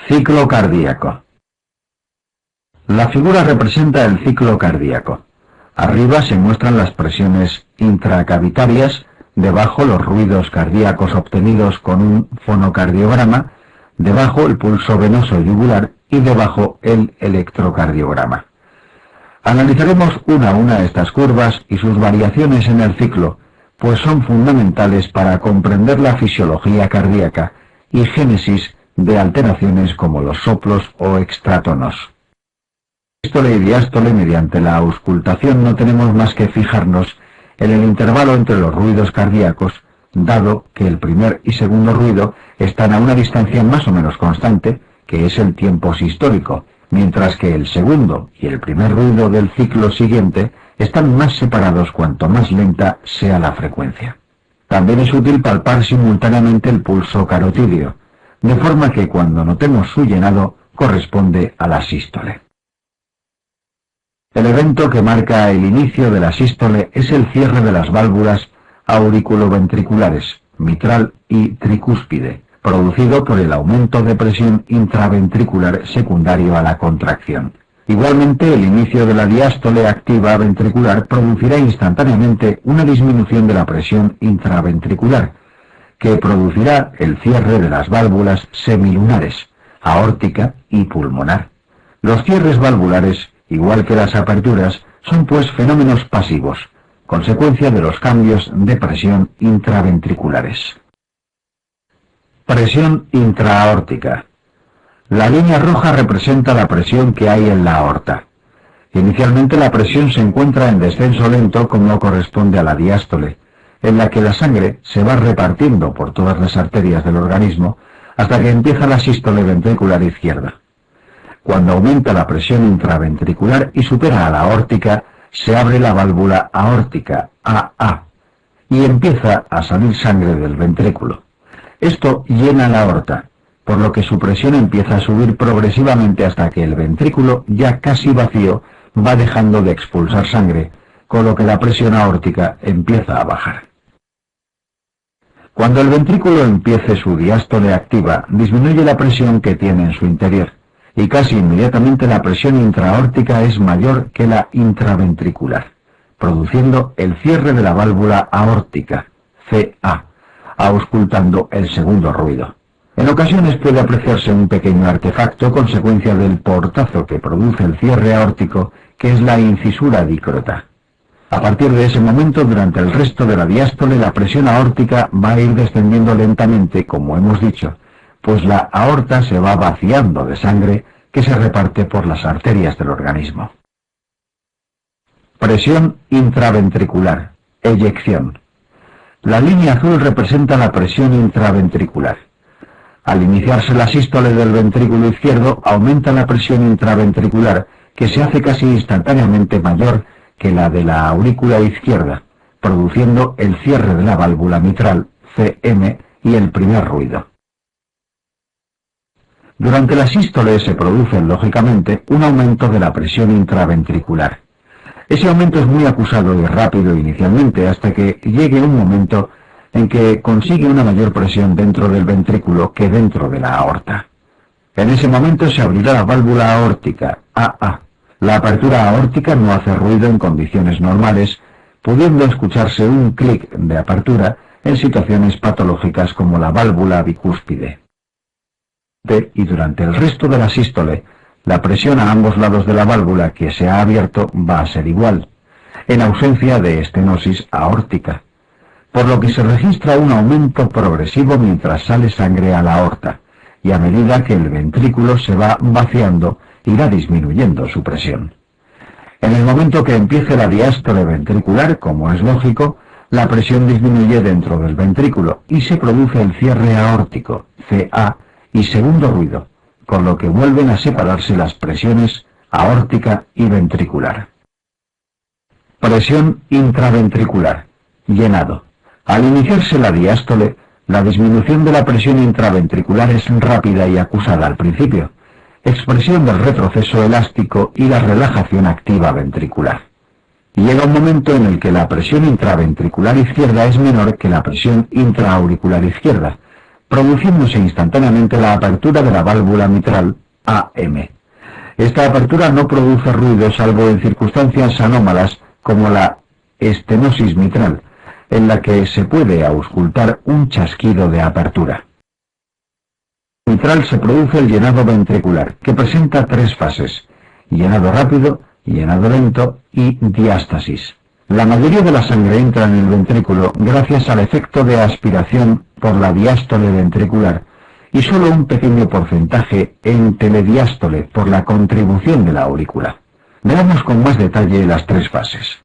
Ciclo cardíaco. La figura representa el ciclo cardíaco. Arriba se muestran las presiones intracavitarias, debajo los ruidos cardíacos obtenidos con un fonocardiograma, debajo el pulso venoso yugular y debajo el electrocardiograma. Analizaremos una a una estas curvas y sus variaciones en el ciclo, pues son fundamentales para comprender la fisiología cardíaca y génesis de alteraciones como los soplos o extratonos. Sístole y diástole, mediante la auscultación no tenemos más que fijarnos en el intervalo entre los ruidos cardíacos, dado que el primer y segundo ruido están a una distancia más o menos constante, que es el tiempo sistólico, mientras que el segundo y el primer ruido del ciclo siguiente están más separados cuanto más lenta sea la frecuencia. También es útil palpar simultáneamente el pulso carotídeo, de forma que cuando notemos su llenado corresponde a la sístole. El evento que marca el inicio de la sístole es el cierre de las válvulas auriculoventriculares, mitral y tricúspide, producido por el aumento de presión intraventricular secundario a la contracción. Igualmente, el inicio de la diástole activa ventricular producirá instantáneamente una disminución de la presión intraventricular, que producirá el cierre de las válvulas semilunares, aórtica y pulmonar. Los cierres valvulares, igual que las aperturas, son pues fenómenos pasivos, consecuencia de los cambios de presión intraventriculares. Presión intraaórtica. La línea roja representa la presión que hay en la aorta. Inicialmente la presión se encuentra en descenso lento, como corresponde a la diástole, en la que la sangre se va repartiendo por todas las arterias del organismo hasta que empieza la sístole ventricular izquierda. Cuando aumenta la presión intraventricular y supera a la aórtica, se abre la válvula aórtica, AA, y empieza a salir sangre del ventrículo. Esto llena la aorta, por lo que su presión empieza a subir progresivamente hasta que el ventrículo, ya casi vacío, va dejando de expulsar sangre, con lo que la presión aórtica empieza a bajar. Cuando el ventrículo empiece su diástole activa, disminuye la presión que tiene en su interior, y casi inmediatamente la presión intraaórtica es mayor que la intraventricular, produciendo el cierre de la válvula aórtica, CA, auscultando el segundo ruido. En ocasiones puede apreciarse un pequeño artefacto consecuencia del portazo que produce el cierre aórtico, que es la incisura dicrota. A partir de ese momento, durante el resto de la diástole, la presión aórtica va a ir descendiendo lentamente, como hemos dicho, pues la aorta se va vaciando de sangre que se reparte por las arterias del organismo. Presión intraventricular, eyección. La línea azul representa la presión intraventricular. Al iniciarse la sístole del ventrículo izquierdo, aumenta la presión intraventricular, que se hace casi instantáneamente mayor que la de la aurícula izquierda, produciendo el cierre de la válvula mitral, CM, y el primer ruido. Durante la sístole se produce, lógicamente, un aumento de la presión intraventricular. Ese aumento es muy acusado y rápido inicialmente, hasta que llegue un momento en que consigue una mayor presión dentro del ventrículo que dentro de la aorta. En ese momento se abrirá la válvula aórtica, AA. La apertura aórtica no hace ruido en condiciones normales, pudiendo escucharse un clic de apertura en situaciones patológicas como la válvula bicúspide. Y durante el resto de la sístole, la presión a ambos lados de la válvula que se ha abierto va a ser igual, en ausencia de estenosis aórtica, por lo que se registra un aumento progresivo mientras sale sangre a la aorta, y a medida que el ventrículo se va vaciando, irá disminuyendo su presión. En el momento que empiece la diástole ventricular, como es lógico, la presión disminuye dentro del ventrículo y se produce el cierre aórtico, CA, y segundo ruido, con lo que vuelven a separarse las presiones aórtica y ventricular. Presión intraventricular, llenado. Al iniciarse la diástole, la disminución de la presión intraventricular es rápida y acusada al principio, expresión del retroceso elástico y la relajación activa ventricular. Llega un momento en el que la presión intraventricular izquierda es menor que la presión intraauricular izquierda, produciéndose instantáneamente la apertura de la válvula mitral AM. Esta apertura no produce ruido salvo en circunstancias anómalas como la estenosis mitral, en la que se puede auscultar un chasquido de apertura. En la mitral se produce el llenado ventricular, que presenta tres fases: llenado rápido, llenado lento y diástasis. La mayoría de la sangre entra en el ventrículo gracias al efecto de aspiración por la diástole ventricular y solo un pequeño porcentaje en telediástole por la contribución de la aurícula. Veamos con más detalle las tres fases.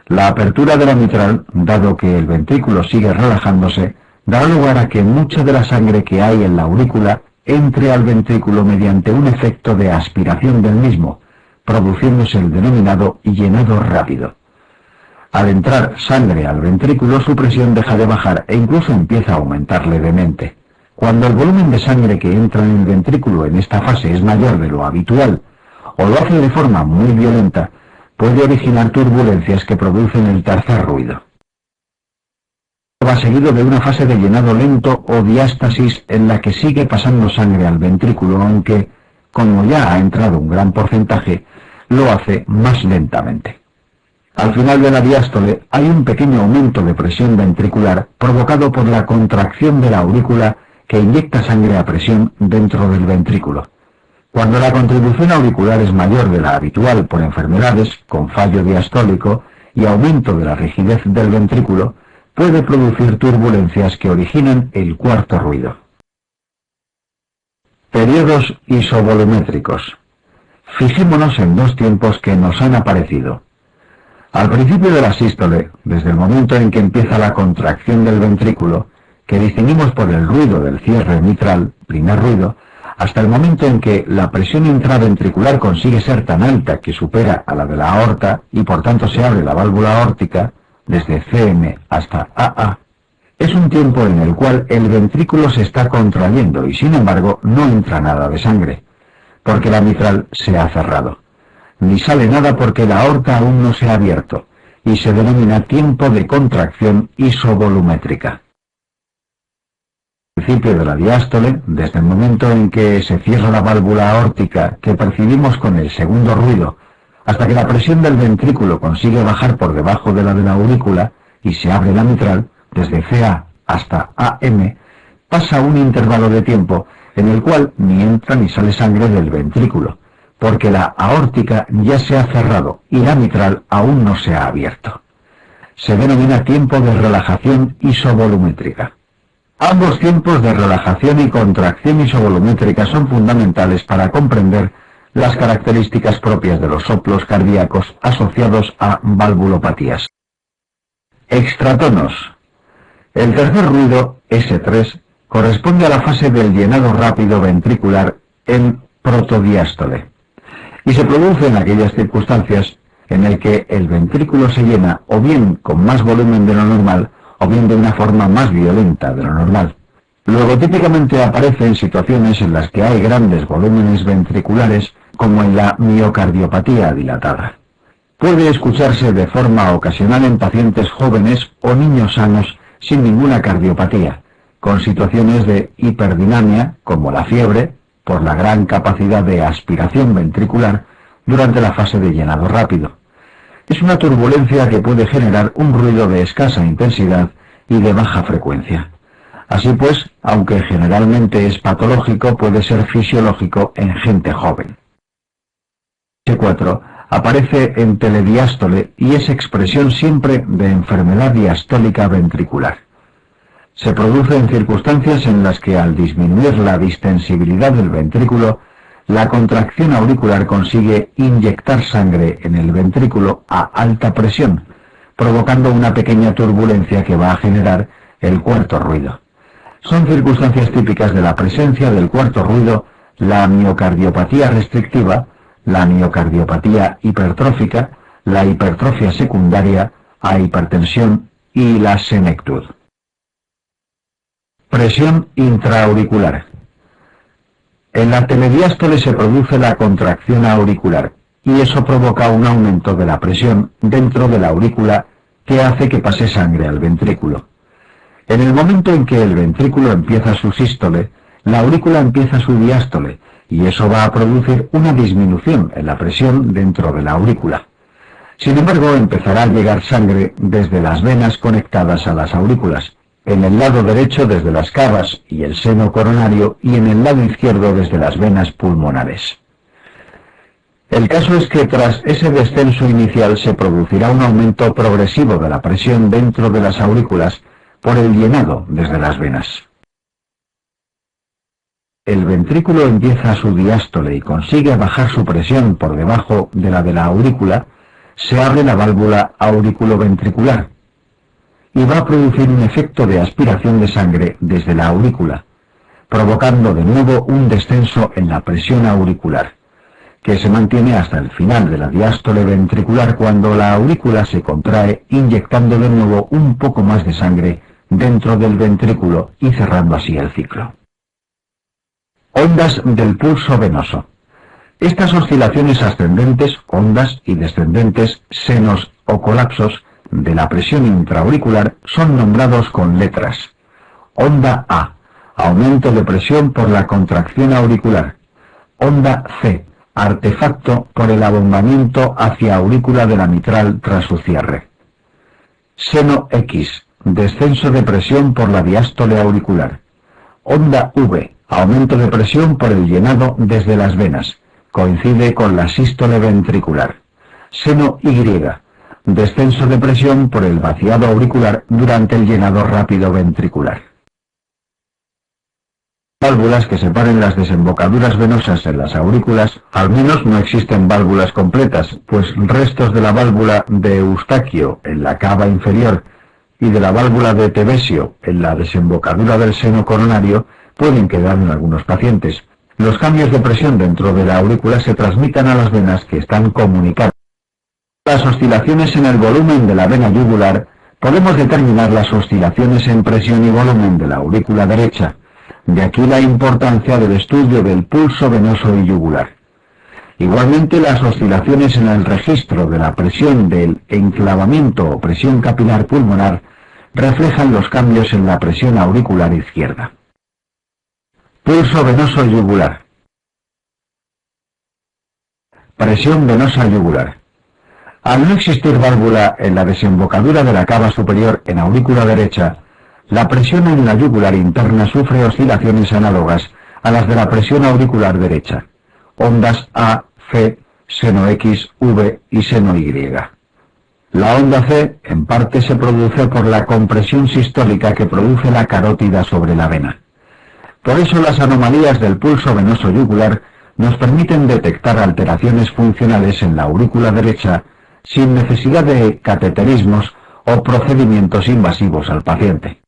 La apertura de la mitral, dado que el ventrículo sigue relajándose, dará lugar a que mucha de la sangre que hay en la aurícula entre al ventrículo mediante un efecto de aspiración del mismo, produciéndose el denominado llenado rápido. Al entrar sangre al ventrículo, su presión deja de bajar e incluso empieza a aumentar levemente. Cuando el volumen de sangre que entra en el ventrículo en esta fase es mayor de lo habitual, o lo hace de forma muy violenta, puede originar turbulencias que producen el tercer ruido. Va seguido de una fase de llenado lento o diástasis en la que sigue pasando sangre al ventrículo, aunque, como ya ha entrado un gran porcentaje, lo hace más lentamente. Al final de la diástole hay un pequeño aumento de presión ventricular provocado por la contracción de la aurícula que inyecta sangre a presión dentro del ventrículo. Cuando la contribución auricular es mayor de la habitual por enfermedades con fallo diastólico y aumento de la rigidez del ventrículo, puede producir turbulencias que originan el cuarto ruido. Periodos isovolumétricos. Fijémonos en dos tiempos que nos han aparecido. Al principio de la sístole, desde el momento en que empieza la contracción del ventrículo, que distinguimos por el ruido del cierre mitral, primer ruido, hasta el momento en que la presión intraventricular consigue ser tan alta que supera a la de la aorta y por tanto se abre la válvula aórtica, desde CM hasta AA, es un tiempo en el cual el ventrículo se está contrayendo y sin embargo no entra nada de sangre, porque la mitral se ha cerrado. Ni sale nada porque la aorta aún no se ha abierto, y se denomina tiempo de contracción isovolumétrica. Al principio de la diástole, desde el momento en que se cierra la válvula aórtica que percibimos con el segundo ruido, hasta que la presión del ventrículo consigue bajar por debajo de la aurícula y se abre la mitral, desde CA hasta AM, pasa un intervalo de tiempo en el cual ni entra ni sale sangre del ventrículo, porque la aórtica ya se ha cerrado y la mitral aún no se ha abierto. Se denomina tiempo de relajación isovolumétrica. Ambos tiempos de relajación y contracción isovolumétrica son fundamentales para comprender las características propias de los soplos cardíacos asociados a valvulopatías. Extratonos. El tercer ruido, S3, corresponde a la fase del llenado rápido ventricular en protodiástole y se produce en aquellas circunstancias en el que el ventrículo se llena o bien con más volumen de lo normal o bien de una forma más violenta de lo normal. Luego típicamente aparece en situaciones en las que hay grandes volúmenes ventriculares, como en la miocardiopatía dilatada. Puede escucharse de forma ocasional en pacientes jóvenes o niños sanos sin ninguna cardiopatía, con situaciones de hiperdinamia, como la fiebre, por la gran capacidad de aspiración ventricular durante la fase de llenado rápido. Es una turbulencia que puede generar un ruido de escasa intensidad y de baja frecuencia. Así pues, aunque generalmente es patológico, puede ser fisiológico en gente joven. S4 aparece en telediástole y es expresión siempre de enfermedad diastólica ventricular. Se produce en circunstancias en las que al disminuir la distensibilidad del ventrículo, la contracción auricular consigue inyectar sangre en el ventrículo a alta presión, provocando una pequeña turbulencia que va a generar el cuarto ruido. Son circunstancias típicas de la presencia del cuarto ruido la miocardiopatía restrictiva, la miocardiopatía hipertrófica, la hipertrofia secundaria a hipertensión y la senectud. Presión intraauricular. En la telediástole se produce la contracción auricular y eso provoca un aumento de la presión dentro de la aurícula que hace que pase sangre al ventrículo. En el momento en que el ventrículo empieza su sístole, la aurícula empieza su diástole, y eso va a producir una disminución en la presión dentro de la aurícula. Sin embargo, empezará a llegar sangre desde las venas conectadas a las aurículas, en el lado derecho desde las cavas y el seno coronario, y en el lado izquierdo desde las venas pulmonares. El caso es que tras ese descenso inicial se producirá un aumento progresivo de la presión dentro de las aurículas por el llenado desde las venas. El ventrículo empieza su diástole y consigue bajar su presión por debajo de la aurícula, se abre la válvula auriculoventricular y va a producir un efecto de aspiración de sangre desde la aurícula, provocando de nuevo un descenso en la presión auricular, que se mantiene hasta el final de la diástole ventricular cuando la aurícula se contrae, inyectando de nuevo un poco más de sangre dentro del ventrículo y cerrando así el ciclo. Ondas del pulso venoso. Estas oscilaciones ascendentes, ondas, y descendentes, senos o colapsos de la presión intraauricular son nombrados con letras. Onda A, aumento de presión por la contracción auricular. Onda C, artefacto por el abombamiento hacia aurícula de la mitral tras su cierre. Seno X, descenso de presión por la diástole auricular. Onda V, aumento de presión por el llenado desde las venas, coincide con la sístole ventricular. Seno Y, descenso de presión por el vaciado auricular durante el llenado rápido ventricular. Válvulas que separen las desembocaduras venosas en las aurículas, al menos no existen válvulas completas, pues restos de la válvula de Eustaquio en la cava inferior y de la válvula de Tevesio en la desembocadura del seno coronario pueden quedar en algunos pacientes. Los cambios de presión dentro de la aurícula se transmiten a las venas que están comunicadas. Las oscilaciones en el volumen de la vena yugular, podemos determinar las oscilaciones en presión y volumen de la aurícula derecha. De aquí la importancia del estudio del pulso venoso y yugular. Igualmente, las oscilaciones en el registro de la presión del enclavamiento o presión capilar pulmonar reflejan los cambios en la presión auricular izquierda. Pulso venoso yugular. Presión venosa yugular. Al no existir válvula en la desembocadura de la cava superior en aurícula derecha, la presión en la yugular interna sufre oscilaciones análogas a las de la presión auricular derecha, ondas A, C, seno X, V y seno Y. La onda C, en parte, se produce por la compresión sistólica que produce la carótida sobre la vena. Por eso las anomalías del pulso venoso yugular nos permiten detectar alteraciones funcionales en la aurícula derecha sin necesidad de cateterismos o procedimientos invasivos al paciente.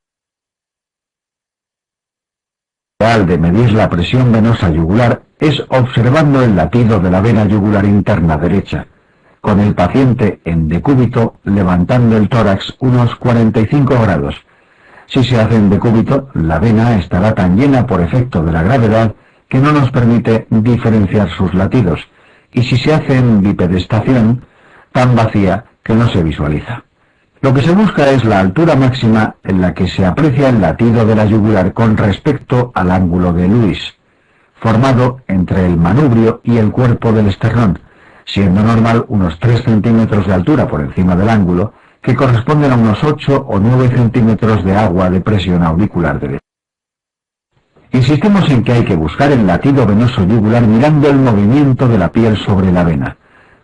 El ideal de medir la presión venosa yugular es observando el latido de la vena yugular interna derecha, con el paciente en decúbito levantando el tórax unos 45 grados. Si se hace en decúbito, la vena estará tan llena por efecto de la gravedad que no nos permite diferenciar sus latidos, y si se hace en bipedestación, tan vacía que no se visualiza. Lo que se busca es la altura máxima en la que se aprecia el latido de la yugular con respecto al ángulo de Lewis, formado entre el manubrio y el cuerpo del esternón, siendo normal unos 3 centímetros de altura por encima del ángulo, que corresponden a unos 8 o 9 centímetros de agua de presión auricular derecha. Insistimos en que hay que buscar el latido venoso yugular mirando el movimiento de la piel sobre la vena,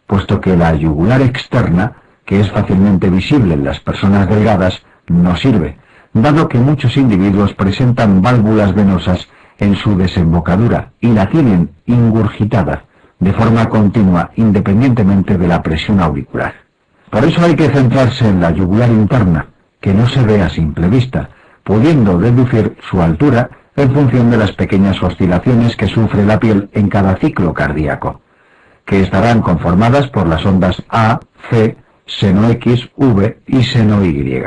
puesto que la yugular externa, que es fácilmente visible en las personas delgadas, no sirve, dado que muchos individuos presentan válvulas venosas en su desembocadura y la tienen ingurgitada de forma continua independientemente de la presión auricular. Por eso hay que centrarse en la yugular interna, que no se ve a simple vista, pudiendo deducir su altura en función de las pequeñas oscilaciones que sufre la piel en cada ciclo cardíaco, que estarán conformadas por las ondas A, C, seno X, V y seno Y.